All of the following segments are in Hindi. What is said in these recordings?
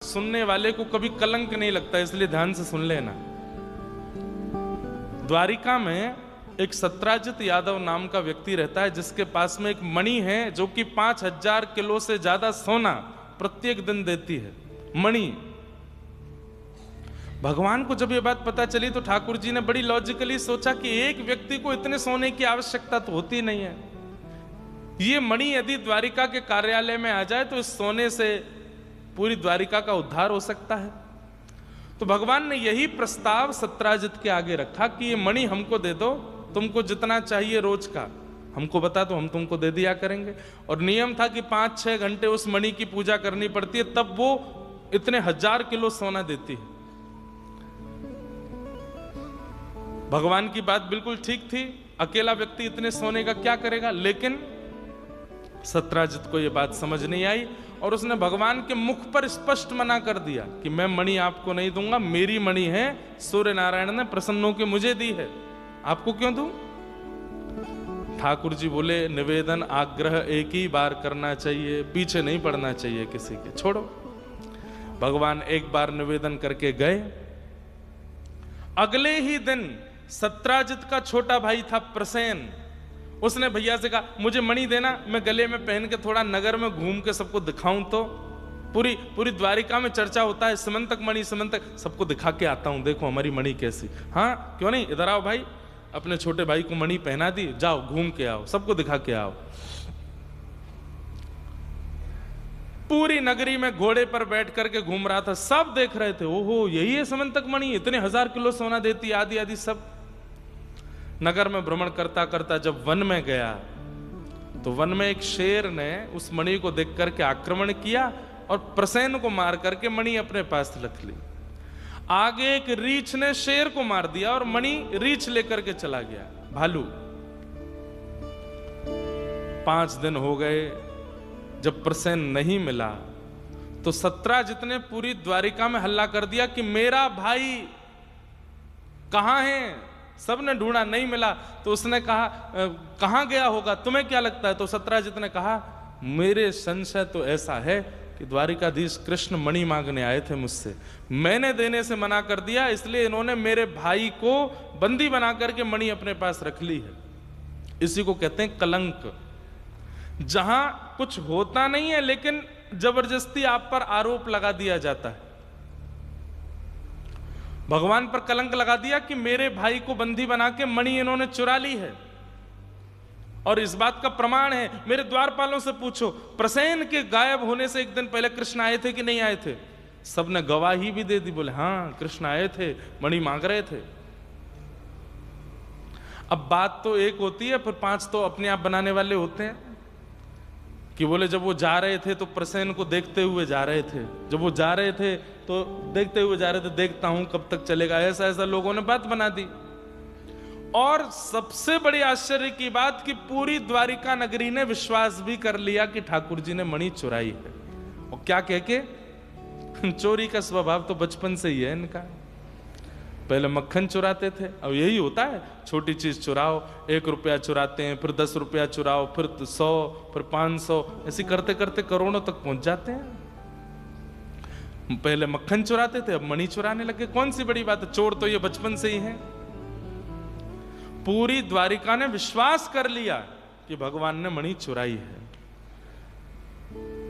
सुनने वाले को कभी कलंक नहीं लगता, इसलिए ध्यान से सुन लेना। द्वारिका में एक सत्राजित यादव नाम का व्यक्ति रहता है, जिसके पास में एक मणि है जो कि 5000 किलो से ज्यादा सोना प्रत्येक दिन देती है। मणि। भगवान को जब ये बात पता चली तो ठाकुर जी ने बड़ी लॉजिकली सोचा कि एक व्यक्ति को इतने सोने की आवश्यकता तो होती नहीं है, ये मणि यदि द्वारिका के कार्यालय में आ जाए तो इस सोने से पूरी द्वारिका का उद्धार हो सकता है। तो भगवान ने यही प्रस्ताव सत्राजित के आगे रखा कि ये मणि हमको दे दो, तुमको जितना चाहिए रोज का हमको बता दो, हम तुमको दे दिया करेंगे। और नियम था कि 5-6 घंटे उस मणि की पूजा करनी पड़ती है, तब वो इतने 1000 किलो सोना देती है। भगवान की बात बिल्कुल ठीक थी, अकेला व्यक्ति इतने सोने का क्या करेगा, लेकिन सत्राजित को यह बात समझ नहीं आई और उसने भगवान के मुख पर स्पष्ट मना कर दिया कि मैं मणि आपको नहीं दूंगा, मेरी मणि है, सूर्य नारायण ने प्रसन्न होकर मुझे दी है, आपको क्यों दूं? ठाकुर जी बोले निवेदन आग्रह एक ही बार करना चाहिए, पीछे नहीं पड़ना चाहिए किसी के, छोड़ो। भगवान एक बार निवेदन करके गए। अगले ही दिन सत्राजित का छोटा भाई था प्रसेन, उसने भैया से कहा मुझे मणि देना, मैं गले में पहन के थोड़ा नगर में घूम के सबको दिखाऊं। तो पूरी द्वारिका में चर्चा होता है समंतक मणि, समंतक, सबको दिखा के आता हूं, देखो हमारी मणि कैसी। हाँ क्यों नहीं, इधर आओ भाई। अपने छोटे भाई को मणि पहना दी, जाओ घूम के आओ, सबको दिखा के आओ। पूरी नगरी में घोड़े पर बैठ करके घूम रहा था, सब देख रहे थे, ओहो यही है समंतक मणि, इतने 1000 किलो सोना देती, आदि आदि सब। नगर में भ्रमण करता करता जब वन में गया तो वन में एक शेर ने उस मणि को देख करके आक्रमण किया और प्रसेन को मार करके मणि अपने पास रख ली। आगे एक रीछ ने शेर को मार दिया और मणि रीछ लेकर के चला गया, भालू। 5 दिन हो गए, जब प्रसेन नहीं मिला तो सत्राजित ने पूरी द्वारिका में हल्ला कर दिया कि मेरा भाई कहां है। सबने ढूंढा, नहीं मिला। तो उसने कहा कहां गया होगा, तुम्हें क्या लगता है? तो सत्राजित ने कहा मेरे संशय तो ऐसा है कि द्वारिकाधीश कृष्ण मणि मांगने आए थे मुझसे, मैंने देने से मना कर दिया, इसलिए इन्होंने मेरे भाई को बंदी बना करके मणि अपने पास रख ली है। इसी को कहते हैं कलंक, जहां कुछ होता नहीं है लेकिन जबरदस्ती आप पर आरोप लगा दिया जाता है। भगवान पर कलंक लगा दिया कि मेरे भाई को बंदी बना के मणि इन्होंने चुरा ली है। और इस बात का प्रमाण है, मेरे द्वारपालों से पूछो, प्रसेन के गायब होने से एक दिन पहले कृष्ण आए थे कि नहीं आए थे? सबने गवाही भी दे दी, बोले हाँ कृष्ण आए थे, मणि मांग रहे थे। अब बात तो एक होती है, फिर 5 तो अपने आप बनाने वाले होते हैं कि बोले जब वो जा रहे थे तो प्रसेन को देखते हुए जा रहे थे, जब वो जा रहे थे तो देखते हुए जा रहे थे, देखता हूं कब तक चलेगा, ऐसा ऐसा लोगों ने बात बना दी। और सबसे बड़ी आश्चर्य की बात कि पूरी द्वारिका नगरी ने विश्वास भी कर लिया कि ठाकुर जी ने मणि चुराई है। और क्या कह के, चोरी का स्वभाव तो बचपन से ही है इनका। पहले मक्खन चुराते थे, अब यही होता है, छोटी चीज चुराओ, 1 रुपया चुराते हैं, फिर 10 रुपया चुराओ, फिर 100, फिर 500, ऐसे करते करते करोड़ों तक पहुंच जाते हैं। पहले मक्खन चुराते थे, अब मणि चुराने लगे, कौन सी बड़ी बात है, चोर तो ये बचपन से ही है। पूरी द्वारिका ने विश्वास कर लिया कि भगवान ने मणि चुराई है।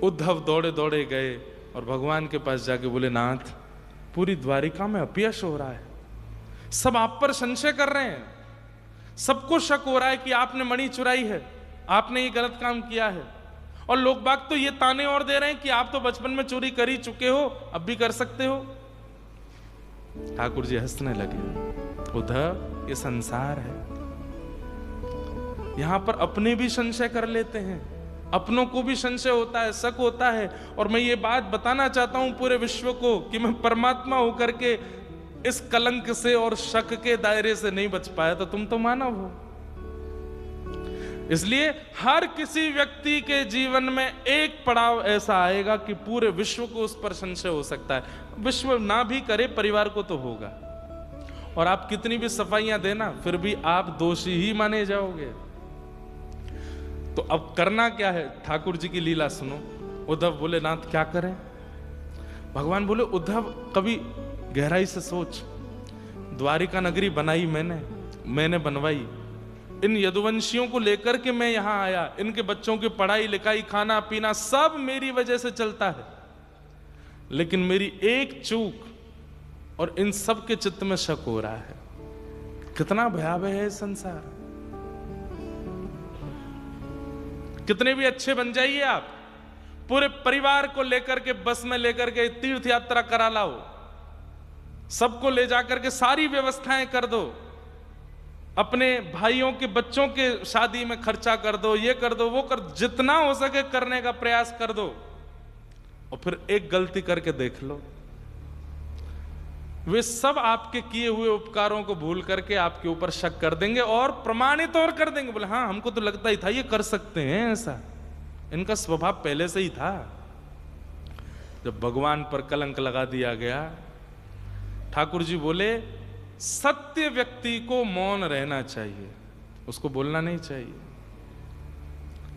उद्धव दौड़े दौड़े गए और भगवान के पास जाके बोले नाथ, पूरी द्वारिका में अपयश हो रहा है, सब आप पर संशय कर रहे हैं, सबको शक हो रहा है कि आपने मणि चुराई है, आपने ये गलत काम किया है। और लोग बाग तो ये ताने और दे रहे हैं कि आप तो बचपन में चोरी कर ही चुके हो, अब भी कर सकते हो। ठाकुर जी हंसने लगे, उद्धव ये संसार है, यहां पर अपने भी संशय कर लेते हैं, अपनों को भी संशय होता है, शक होता है। और मैं ये बात बताना चाहता हूं पूरे विश्व को कि मैं परमात्मा होकर के इस कलंक से और शक के दायरे से नहीं बच पाया, तो तुम तो मानव हो। इसलिए हर किसी व्यक्ति के जीवन में एक पड़ाव ऐसा आएगा कि पूरे विश्व को उस पर संशय हो सकता है। विश्व ना भी करे, परिवार को तो होगा। और आप कितनी भी सफाइयां देना, फिर भी आप दोषी ही माने जाओगे। तो अब करना क्या है, ठाकुर जी की लीला सुनो। उद्धव बोले नाथ क्या करें? भगवान बोले उद्धव कभी गहराई से सोच, द्वारिका नगरी बनाई मैंने बनवाई, इन यदुवंशियों को लेकर के मैं यहां आया, इनके बच्चों की पढ़ाई लिखाई खाना पीना सब मेरी वजह से चलता है, लेकिन मेरी एक चूक और इन सब के चित्त में शक हो रहा है। कितना भयावह है संसार। कितने भी अच्छे बन जाइए आप, पूरे परिवार को लेकर के बस में लेकर के तीर्थ यात्रा करा लाओ, सबको ले जाकर के सारी व्यवस्थाएं कर दो, अपने भाइयों के बच्चों के शादी में खर्चा कर दो, ये कर दो वो कर, जितना हो सके करने का प्रयास कर दो, और फिर एक गलती करके देख लो, वे सब आपके किए हुए उपकारों को भूल करके आपके ऊपर शक कर देंगे और प्रमाणित और कर देंगे। बोले हाँ हमको तो लगता ही था ये कर सकते हैं, ऐसा इनका स्वभाव पहले से ही था। जब भगवान पर कलंक लगा दिया गया, ठाकुर जी बोले सत्य व्यक्ति को मौन रहना चाहिए, उसको बोलना नहीं चाहिए,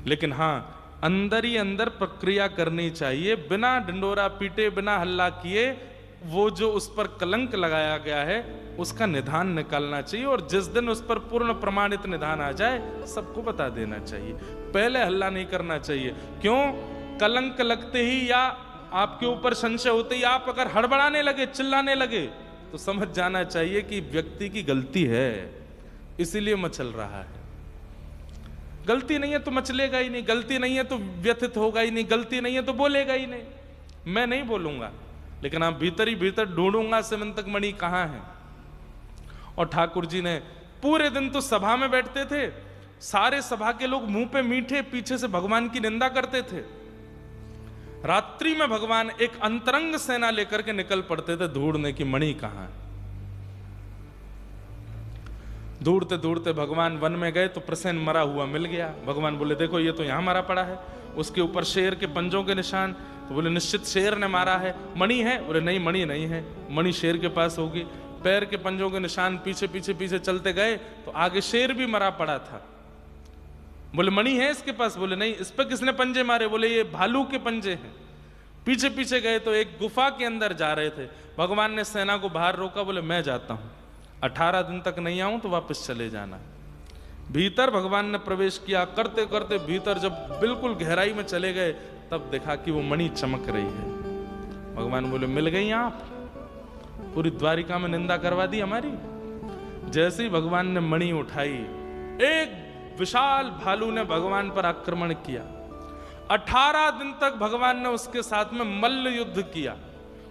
लेकिन हां अंदर ही अंदर प्रक्रिया करनी चाहिए, बिना ढिंडोरा पीटे, बिना हल्ला किए, वो जो उस पर कलंक लगाया गया है उसका निदान निकालना चाहिए, और जिस दिन उस पर पूर्ण प्रमाणित निदान आ जाए सबको बता देना चाहिए। पहले हल्ला नहीं करना चाहिए। क्यों? कलंक लगते ही या आपके ऊपर संशय होते ही आप अगर हड़बड़ाने लगे, चिल्लाने लगे, तो समझ जाना चाहिए कि व्यक्ति की गलती है, इसीलिए मचल रहा है। गलती नहीं है तो मचलेगा ही नहीं, गलती नहीं है तो व्यथित होगा ही नहीं, गलती नहीं है तो बोलेगा ही नहीं। मैं नहीं बोलूंगा, लेकिन आप भीतर ही भीतर ढूंढूंगा सिमंतक मणि कहां है। और ठाकुर जी ने पूरे दिन तो सभा में बैठते थे, सारे सभा के लोग मुंह पे मीठे, पीछे से भगवान की निंदा करते थे। रात्रि में भगवान एक अंतरंग सेना लेकर के निकल पड़ते थे ढूंढने की मणि कहां है। ढूंढते ढूंढते भगवान वन में गए तो प्रसेन मरा हुआ मिल गया। भगवान बोले देखो ये तो यहां मरा पड़ा है, उसके ऊपर शेर के पंजों के निशान। तो बोले निश्चित शेर ने मारा है। मणि है? बोले नहीं मणि नहीं है, मणि शेर के पास होगी। पैर के पंजों के निशान पीछे पीछे पीछे चलते गए तो आगे शेर भी मरा पड़ा था। बोले मणि है इसके पास? बोले नहीं। इस पर किसने पंजे मारे? बोले ये भालू के पंजे हैं। पीछे पीछे गए तो एक गुफा के अंदर जा रहे थे। भगवान ने सेना को बाहर रोका, बोले मैं जाता हूं, 18 दिन तक नहीं आऊं तो वापस चले जाना। भीतर भगवान ने प्रवेश किया, करते करते भीतर जब बिल्कुल गहराई में चले गए तब देखा कि वो मणि चमक रही है। भगवान बोले मिल गई आप? पूरी द्वारिका में निंदा करवा दी हमारी। जैसे ही भगवान ने मणि उठाई, एक विशाल भालू ने भगवान पर आक्रमण किया। 18 दिन तक भगवान ने उसके साथ में मल्ल युद्ध किया।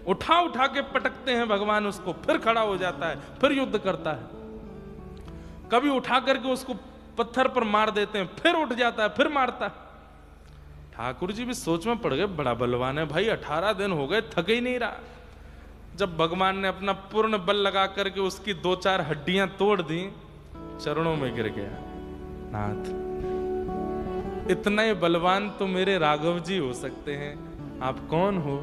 उठा उठा के पटकते हैं भगवान उसको, फिर खड़ा हो जाता है, फिर युद्ध करता है। कभी उठा करके उसको पत्थर पर मार देते हैं, फिर उठ जाता है, फिर मारता है। ठाकुर जी भी सोच में पड़ गए, बड़ा बलवान है भाई, 18 दिन हो गए, थक ही नहीं रहा। जब भगवान ने अपना पूर्ण बल लगा करके उसकी 2-4 हड्डियां तोड़ दी, चरणों में गिर गया। नाथ, इतना ही बलवान तो मेरे राघव जी हो सकते हैं, आप कौन हो?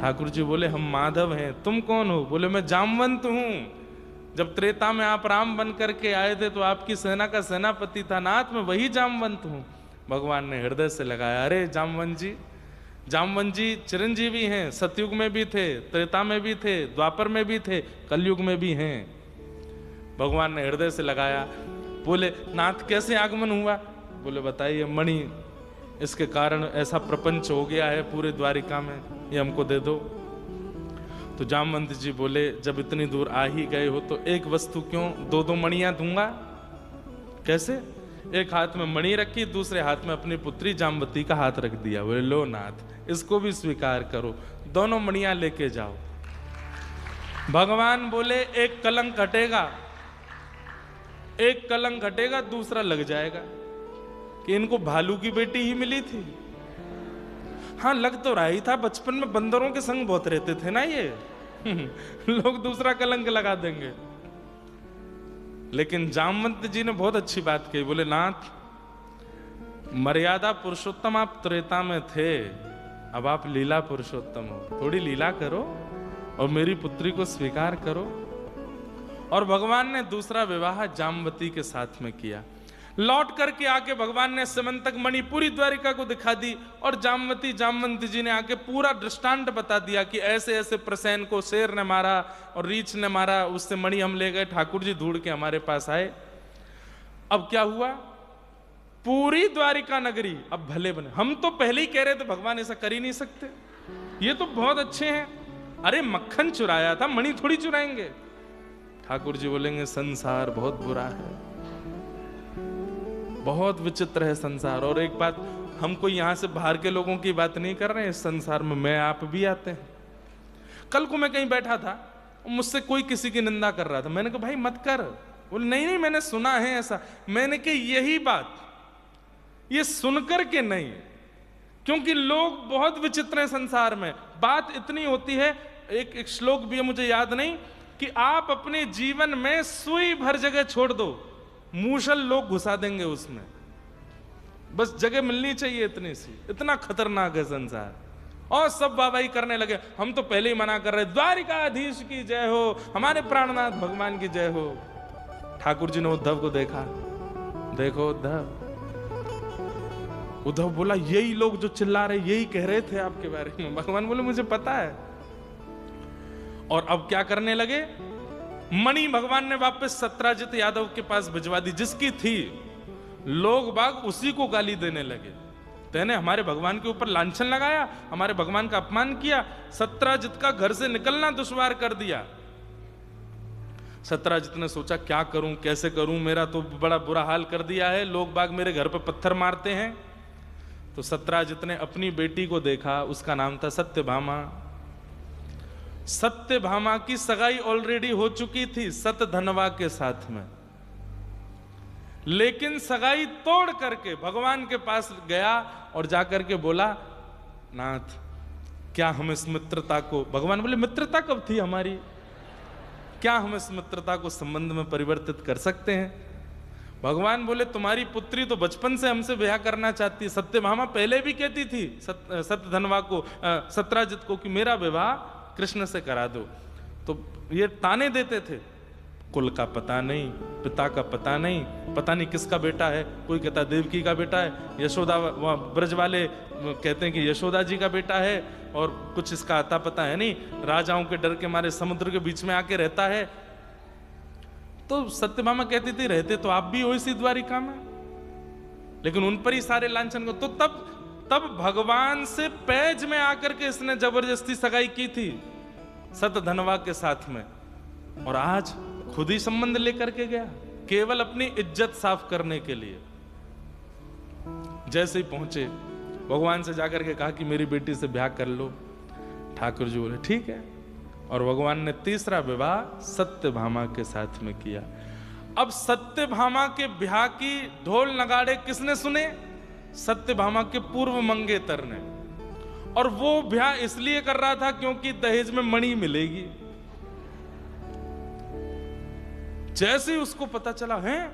ठाकुर जी बोले हम माधव हैं। तुम कौन हो? बोले मैं जामवंत हूं। जब त्रेता में आप राम बन करके आए थे तो आपकी सेना का सेनापति था। नाथ मैं वही जामवंत हूं। भगवान ने हृदय से लगाया, अरे जामवंत जी चिरंजीवी हैं, सतयुग में भी थे, त्रेता में भी थे, द्वापर में भी थे, कलयुग में भी हैं। भगवान ने हृदय से लगाया। बोले नाथ कैसे आगमन हुआ? बोले बताइए। मणि, इसके कारण ऐसा प्रपंच हो गया है पूरे द्वारिका में, ये हमको दे दो। तो जामवंत जी बोले जब इतनी दूर आ ही गए हो तो एक वस्तु क्यों, 2-2 मणियां दूंगा। कैसे? एक हाथ में मणि रखी, दूसरे हाथ में अपनी पुत्री जामवती का हाथ रख दिया। बोले लो नाथ, इसको भी स्वीकार करो, दोनों मणियां लेके जाओ। भगवान बोले एक कलंक हटेगा, एक कलंक हटेगा, दूसरा लग जाएगा कि इनको भालू की बेटी ही मिली थी। हाँ लग तो रहा ही था, बचपन में बंदरों के संग बहुत रहते थे ना ये लोग दूसरा कलंक लगा देंगे। लेकिन जामवंत जी ने बहुत अच्छी बात कही। बोले नाथ, मर्यादा पुरुषोत्तम आप त्रेता में थे, अब आप लीला पुरुषोत्तम हो, थोड़ी लीला करो और मेरी पुत्री को स्वीकार करो। और भगवान ने दूसरा विवाह जामवती के साथ में किया। लौट करके आके भगवान ने समंतक मणि पूरी द्वारिका को दिखा दी और जामवंती जी ने आके पूरा दृष्टांत बता दिया कि ऐसे ऐसे प्रसेन को शेर ने मारा और रीछ ने मारा, उससे मणि हम ले गए, ठाकुर जी ढूंढ के हमारे पास आए। अब क्या हुआ, पूरी द्वारिका नगरी अब भले बने। हम तो पहले ही कह रहे थे भगवान ऐसा कर ही नहीं सकते, ये तो बहुत अच्छे हैं, अरे मक्खन चुराया था, मणि थोड़ी चुराएंगे। ठाकुर जी बोलेंगे संसार बहुत बुरा है, बहुत विचित्र है संसार। और एक बात, हम कोई यहां से बाहर के लोगों की बात नहीं कर रहे हैं, इस संसार में मैं आप भी आते हैं। कल को मैं कहीं बैठा था, मुझसे कोई किसी की निंदा कर रहा था, मैंने कहा भाई मत कर। बोले नहीं मैंने सुना है ऐसा। मैंने कहा यही बात, ये सुनकर के नहीं, क्योंकि लोग बहुत विचित्र हैं संसार में। बात इतनी होती है, एक श्लोक भी है मुझे याद नहीं, कि आप अपने जीवन में सुई भर जगह छोड़ दो, मूसल लोग घुसा देंगे उसमें, बस जगह मिलनी चाहिए इतनी सी। इतना खतरनाक है संसार। और सब वाहवाही करने लगे। हम तो पहले ही मना कर रहे, द्वारिकाधीश की जय हो, हमारे प्राणनाथ भगवान की जय हो। ठाकुर जी ने उद्धव को देखा, देखो उद्धव बोला यही लोग जो चिल्ला रहे यही कह रहे थे आपके बारे में। भगवान बोले मुझे पता है। और अब क्या करने लगे, मणि भगवान ने वापस सत्राजित यादव के पास भिजवा दी, जिसकी थी। लोग बाग उसी को गाली देने लगे, तेने हमारे भगवान के ऊपर लांछन लगाया, हमारे भगवान का अपमान किया, सत्राजित का घर से निकलना दुश्वार कर दिया। सत्राजित ने सोचा क्या करूं, कैसे करूं, मेरा तो बड़ा बुरा हाल कर दिया है, लोग बाग मेरे घर पे पत्थर मारते हैं। तो सत्राजित ने अपनी बेटी को देखा, उसका नाम था सत्यभामा। सत्यभामा की सगाई ऑलरेडी हो चुकी थी सतधनवा के साथ में, लेकिन सगाई तोड़ करके भगवान के पास गया और जाकर के बोला, नाथ क्या हम इस मित्रता को, भगवान बोले मित्रता कब थी हमारी, क्या हम इस मित्रता को संबंध में परिवर्तित कर सकते हैं। भगवान बोले तुम्हारी पुत्री तो बचपन से हमसे ब्याह करना चाहती है। सत्यभामा पहले भी कहती थी सतधनवा को, सत्राजित को, कि मेरा विवाह कृष्ण से करा दो। तो ये ताने देते थे, कुल का पता नहीं, पिता का पता नहीं, पता नहीं किसका बेटा है, कोई कहता देवकी का बेटा है, यशोदा ब्रज वाले कहते हैं कि यशोदा जी का बेटा है, और कुछ इसका आता पता है नहीं, राजाओं के डर के मारे समुद्र के बीच में आके रहता है। तो सत्यभामा कहती थी रहते तो आप भी हो इसी द्वारिका में, लेकिन उन पर ही सारे लांछन को। तो तब भगवान से पैज में आकर के इसने जबरदस्ती सगाई की थी सतधनवा के साथ में, और आज खुद ही संबंध लेकर के गया, केवल अपनी इज्जत साफ करने के लिए। जैसे ही पहुंचे भगवान से जाकर के कहा कि मेरी बेटी से ब्याह कर लो। ठाकुर जी बोले ठीक है, और भगवान ने तीसरा विवाह सत्यभामा के साथ में किया। अब सत्यभामा के ब्याह की ढोल नगाड़े किसने सुने, सत्यभामा के पूर्व मंगेतर ने। और वो ब्याह इसलिए कर रहा था क्योंकि दहेज में मणि मिलेगी। जैसे ही उसको पता चला है